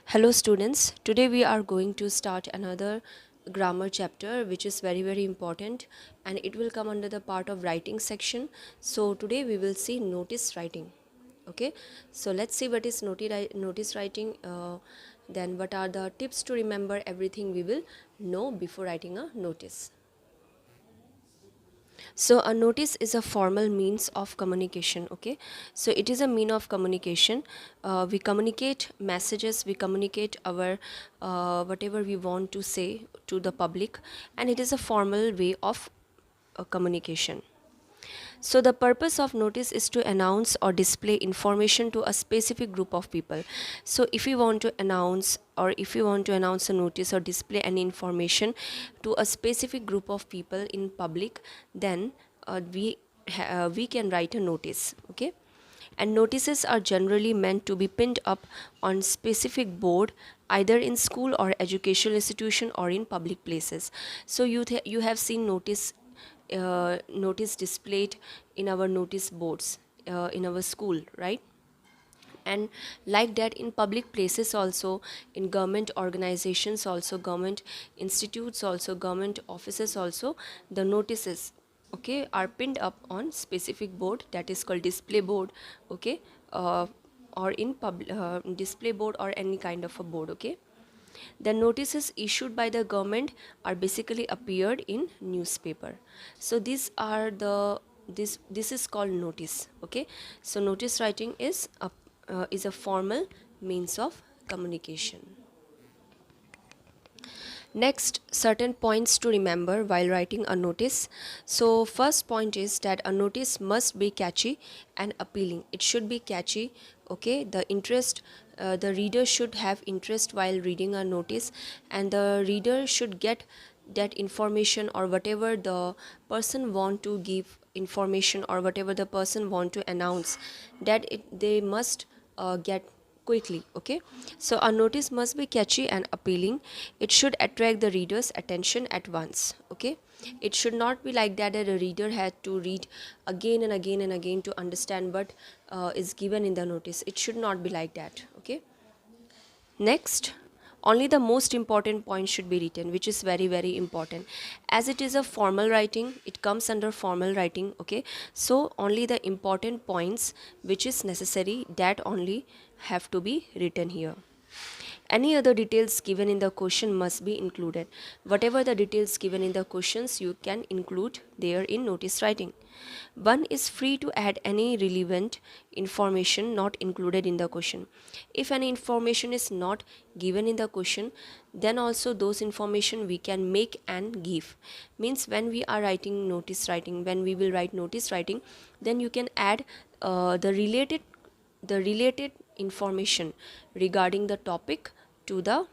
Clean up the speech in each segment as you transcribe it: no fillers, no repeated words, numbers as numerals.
Hello students, today we are going to start another grammar chapter which is very important, and it will come under the part of writing section. So today we will see notice writing. Okay, so let's see what is notice writing, then what are the tips to remember everything we will know before writing a notice. So a notice is a formal means of communication. Okay, so it is a mean of communication. We communicate messages, we communicate our whatever we want to say to the public, and it is a formal way of communication. So the purpose of notice is to announce or display information to a specific group of people. So if you want to announce, or if you want to announce a notice or display any information to a specific group of people in public, then we can write a notice. Okay, and notices are generally meant to be pinned up on specific board, either in school or educational institution or in public places. So you have seen notice displayed in our notice boards in our school, right? And like that, in public places also, in government organizations also, government institutes also, government offices also, the notices, okay, are pinned up on specific board, that is called display board. Okay, or in display board or any kind of a board. Okay, the notices issued by the government are basically appeared in newspaper. So these are the this is called notice. Okay, so notice writing is a formal means of communication. Next, certain points to remember while writing a notice. So first point is that a notice must be catchy and appealing. It should be catchy. Okay, the reader should have interest while reading a notice, and the reader should get that information, or whatever the person want to give information, or whatever the person want to announce, that they must get quickly. Okay, so a notice must be catchy and appealing. It should attract the reader's attention at once. Okay, it should not be like that a reader had to read again and again and again to understand what is given in the notice. It should not be like that. Okay, next, only the most important points should be written, which is very important. As it is a formal writing, it comes under formal writing. Okay, so only the important points which is necessary, that only have to be written here. Any other details given in the question must be included. Whatever the details given in the questions, you can include there in notice writing. One is free to add any relevant information not included in the question. If any information is not given in the question, then also those information we can make and give. Means when we are writing notice writing, when we will write notice writing, then you can add the related information regarding the topic to the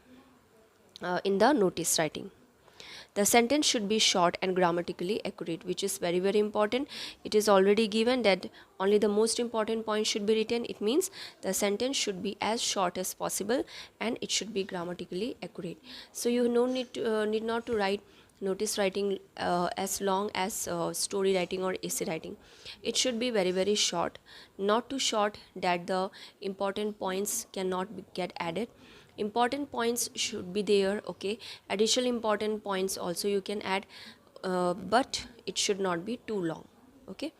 in the notice writing. The sentence should be short and grammatically accurate, which is very important. It is already given that only the most important point should be written. It means the sentence should be as short as possible, and it should be grammatically accurate. So you no need not to write notice writing as long as story writing or essay writing. It should be very short, not too short that the important points cannot get added. Important points should be there. Okay, additional important points also you can add, but it should not be too long. Okay,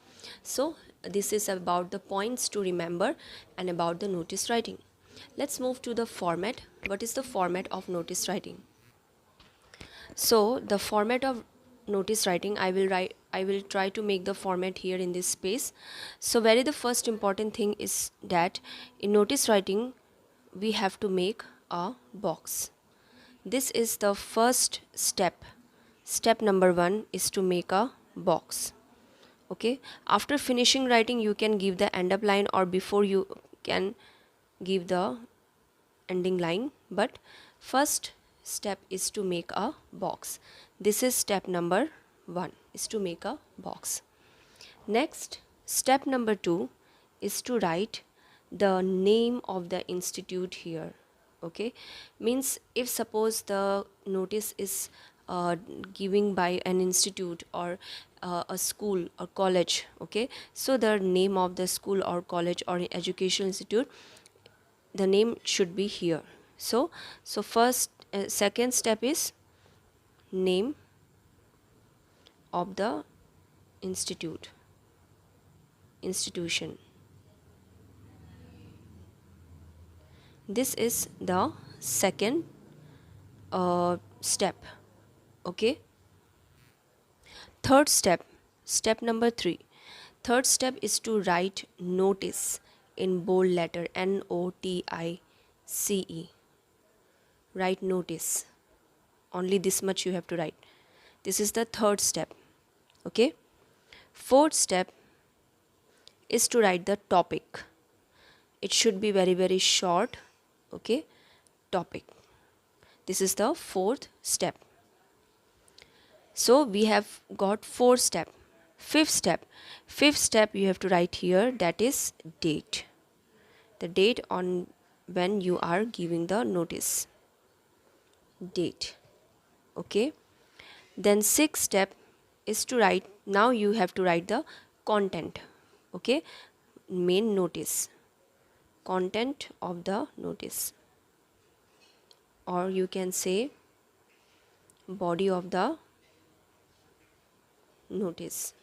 so this is about the points to remember and about the notice writing. Let's move to the format. What is the format of notice writing? So the format of notice writing, I will try to make the format here in this space. So very the first important thing is that in notice writing we have to make a box. This is the first step. Step number 1 is to make a box. Okay, after finishing writing, you can give the end up line, or before you can give the ending line, but first step is to make a box. This is step number 1, is to make a box. Next, step number 2 is to write the name of the institute here. Okay, means if suppose the notice is giving by an institute or a school or college. Okay, so the name of the school or college or educational institute, the name should be here. So first second step is name of the institution. This is the second step. Okay. Third step, step number 3. Third step is to write notice in bold letter, NOTICE. Write notice. Only this much you have to write. This is the third step. Okay. Fourth step is to write the topic. It should be very, very short. Okay. Topic. This is the fourth step. So we have got 4 step. Fifth step you have to write here, that is date. The date on when you are giving the notice. Date. Okay. Then sixth step is to write, now you have to write the content. Okay. Main notice. Content of the notice. Or you can say body of the notice.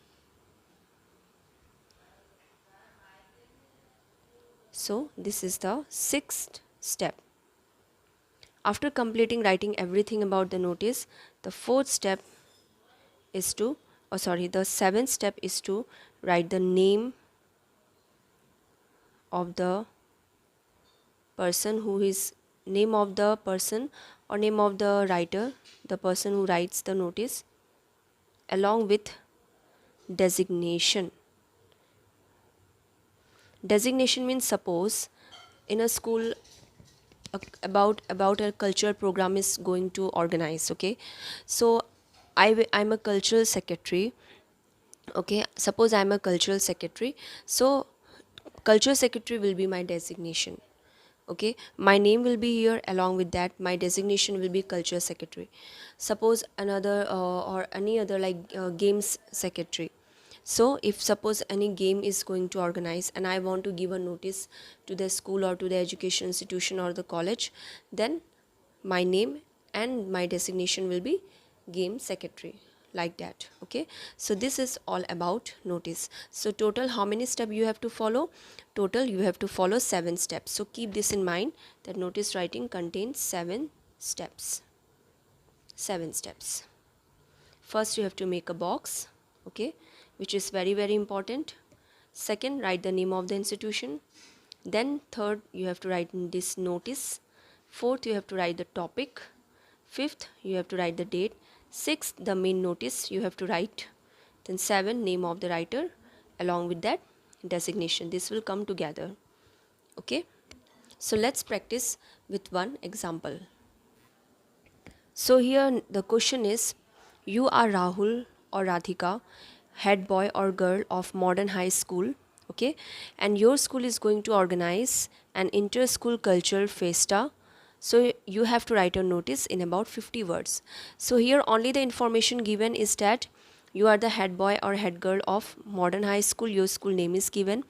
So this is the sixth step. After completing writing everything about the notice, the fourth step is to, the seventh step is to write the name of the person name of the person or name of the writer, the person who writes the notice, along with designation. Designation means, suppose in a school about a cultural program is going to organize. Okay, so I'm a cultural secretary. Okay, suppose I'm a cultural secretary, so cultural secretary will be my designation. Okay, my name will be here, along with that my designation will be culture secretary. Suppose another or any other, like games secretary. So if suppose any game is going to organize and I want to give a notice to the school or to the education institution or the college, then my name and my designation will be game secretary, like that. Okay, so this is all about notice. So total how many steps you have to follow? Total you have to follow 7 steps. So keep this in mind, that notice writing contains 7 steps. 7 steps. First you have to make a box, okay, which is very, very important. Second, write the name of the institution. Then third, you have to write this notice. Fourth, you have to write the topic. Fifth, you have to write the date. Sixth, the main notice you have to write. Then 7, name of the writer, along with that designation. This will come together. Okay, so let's practice with one example. So here the question is, you are Rahul or Radhika, head boy or girl of modern high school, okay, and your school is going to organize an inter-school culture festa. So you have to write a notice in about 50 words. So here only the information given is that you are the head boy or head girl of modern high school, your school name is given.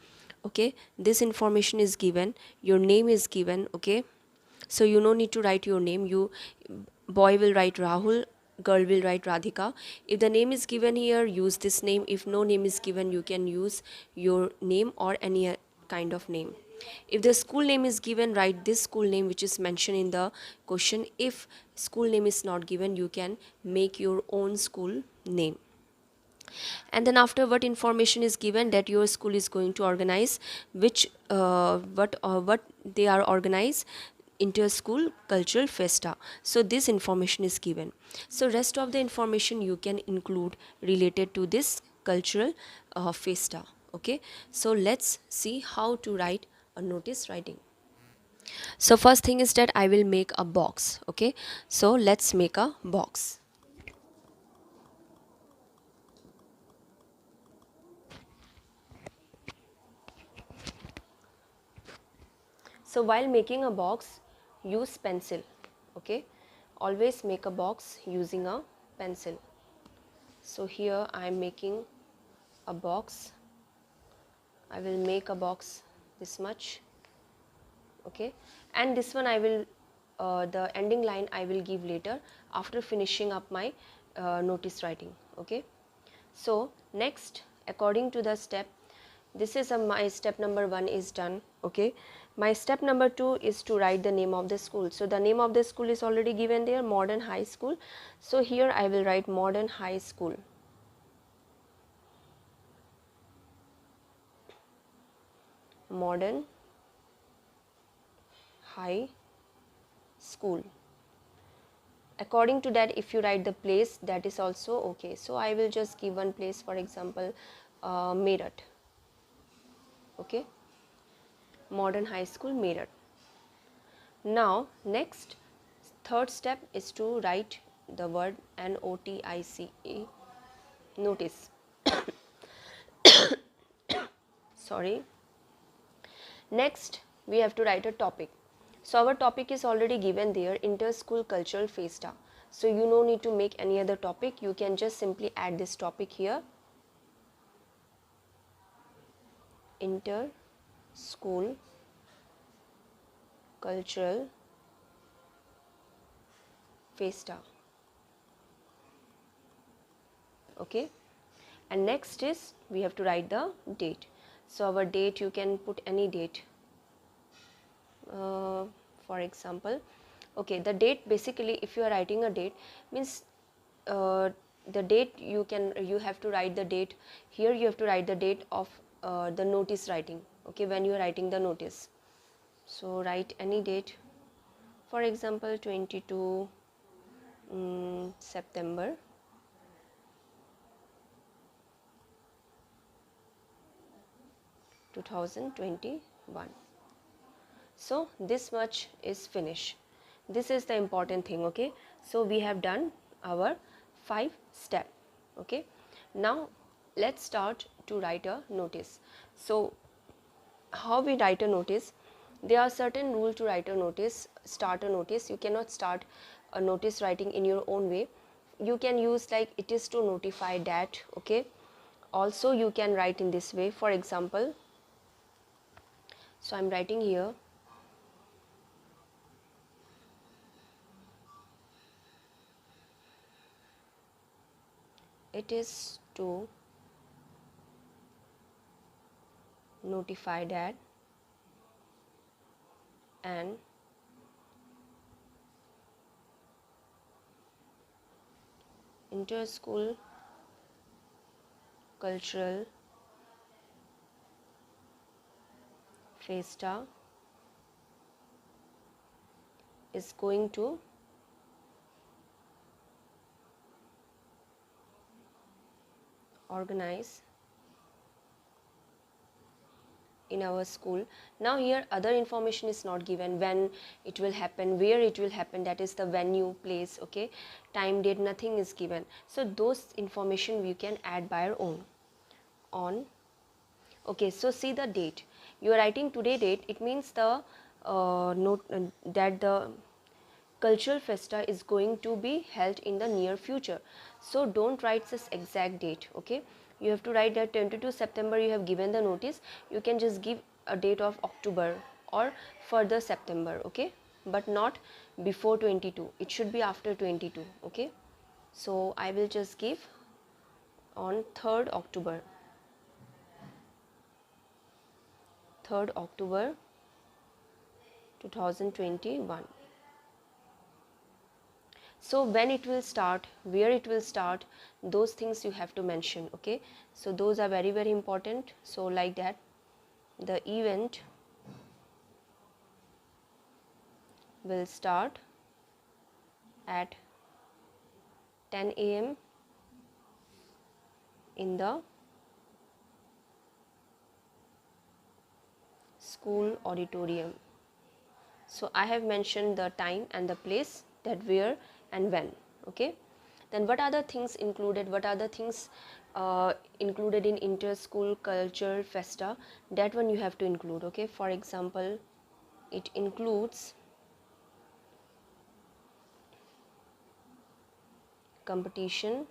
Okay, this information is given, your name is given. Okay, so you no need to write your name. You boy will write Rahul, girl will write Radhika. If the name is given here, use this name. If no name is given, you can use your name or any kind of name. If the school name is given, write this school name which is mentioned in the question. If school name is not given, you can make your own school name. And then after, what information is given, that your school is going to organize, which what they are organize, inter-school cultural festa. So this information is given. So rest of the information you can include related to this cultural festa. Okay, so let's see how to write a notice writing. So first thing is that I will make a box. Okay, so let's make a box. So while making a box, use pencil. Okay, always make a box using a pencil. So here I am making a box. I will make a box this much. Okay, and this one I will the ending line I will give later after finishing up my notice writing. Okay, so next, according to the step, this is my step number 1 is done. Okay, my step number 2 is to write the name of the school. So the name of the school is already given there, Modern High School. So here I will write Modern High School. Modern High School. According to that, if you write the place, that is also okay. So I will just give one place, for example, Meerut. Okay, Modern High School, Meerut. Now next, third step is to write the word NOTICE, notice. Sorry. Next, we have to write a topic. So our topic is already given there, Inter-School Cultural Festa. So you no need to make any other topic. You can just simply add this topic here. Inter-School Cultural Festa. Okay. And next is we have to write the date. So our date, you can put any date. For example, okay, the date, basically if you are writing a date, means the date you have to write the date here. You have to write the date of the notice writing. Okay, when you are writing the notice, so write any date, for example 22 September 2021. So this much is finished. This is the important thing. Okay, so we have done our 5 step. Okay, now let's start to write a notice. So how we write a notice? There are certain rules to write a notice, start a notice. You cannot start a notice writing in your own way. You can use like it is to notify that. Okay, also you can write in this way. For example, so I'm writing here, it is to notify that and inter-school cultural festa is going to organize in our school. Now here other information is not given, when it will happen, where it will happen, that is the venue, place, okay, time, date, nothing is given. So those information we can add by our own. On, okay, so see the date, you are writing today date, it means the note that the cultural festa is going to be held in the near future. So don't write this exact date. Okay, you have to write that 22 September you have given the notice. You can just give a date of October or further September. Okay, but not before 22, it should be after 22. Okay, so I will just give on 3rd October 3rd October 2021. So when it will start, where it will start, those things you have to mention. Okay, so those are very very important. So like that, the event will start at 10 a.m. in the school auditorium. So I have mentioned the time and the place, that where and when. Okay, then what are the things included, what are the things included in inter-school culture festa, that one you have to include. Okay, for example, it includes competition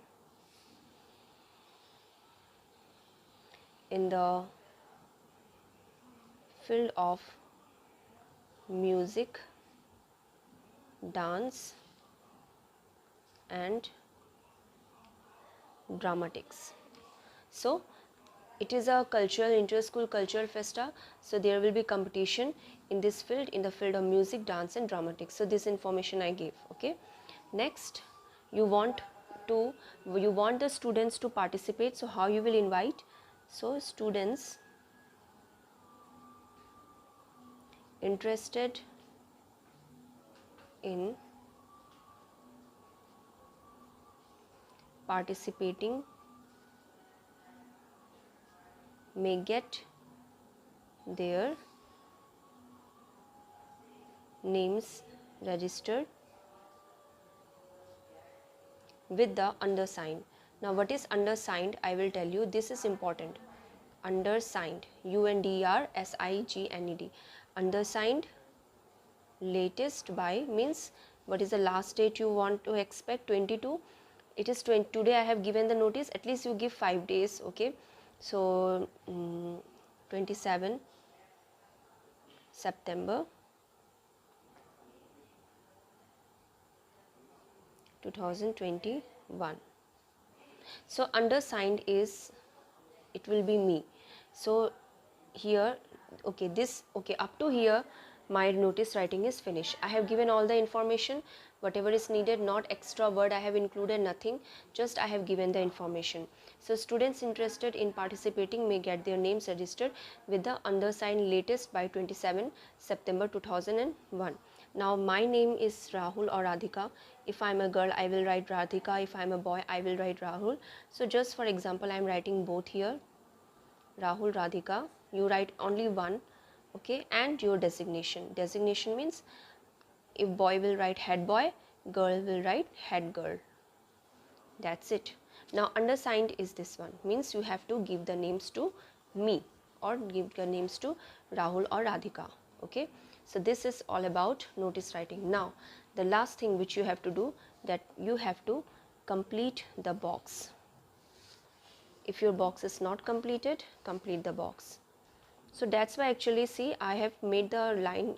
in the field of music, dance and dramatics. So it is a cultural inter-school cultural festa, so there will be competition in this field, in the field of music, dance and dramatics. So this information I gave. Okay, next you want the students to participate. So how you will invite? So students interested in participating may get their names registered with the undersigned. Now what is undersigned? I will tell you. This is important. Undersigned, UNDERSIGNED. Undersigned latest by means what is the last date you want to expect? 22. It is 20. Today I have given the notice. At least you give 5 days. Okay, so 27 September 2021. So undersigned is, it will be me. So here, okay, this, okay, up to here my notice writing is finished. I have given all the information, whatever is needed, not extra word I have included, nothing, just I have given the information. So students interested in participating may get their names registered with the undersigned latest by 27 September 2001. Now my name is Rahul or Radhika. If I am a girl I will write Radhika, if I am a boy I will write Rahul. So just for example I am writing both here, Rahul, Radhika. You write only one, okay, and your designation. Designation means if boy will write head boy, girl will write head girl. That's it. Now undersigned is this one, means you have to give the names to me or give the names to Rahul or Radhika. Okay, so this is all about notice writing. Now the last thing which you have to do, that you have to complete the box. If your box is not completed, complete the box. So that's why actually see I have made the line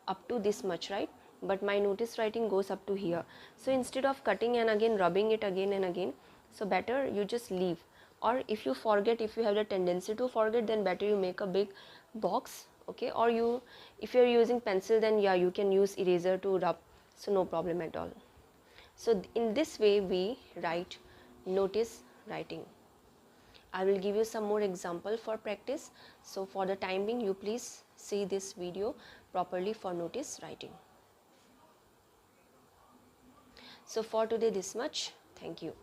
up to this much, right? But my notice writing goes up to here. So instead of cutting and again rubbing it again and again, so better you just leave. Or if you forget, if you have the tendency to forget, then better you make a big box, okay? Or you, if you are using pencil, then yeah, you can use eraser to rub, so no problem at all. So in this way we write notice writing. I will give you some more example for practice. So for the time being, you please see this video properly for notice writing. So for today this much. Thank you.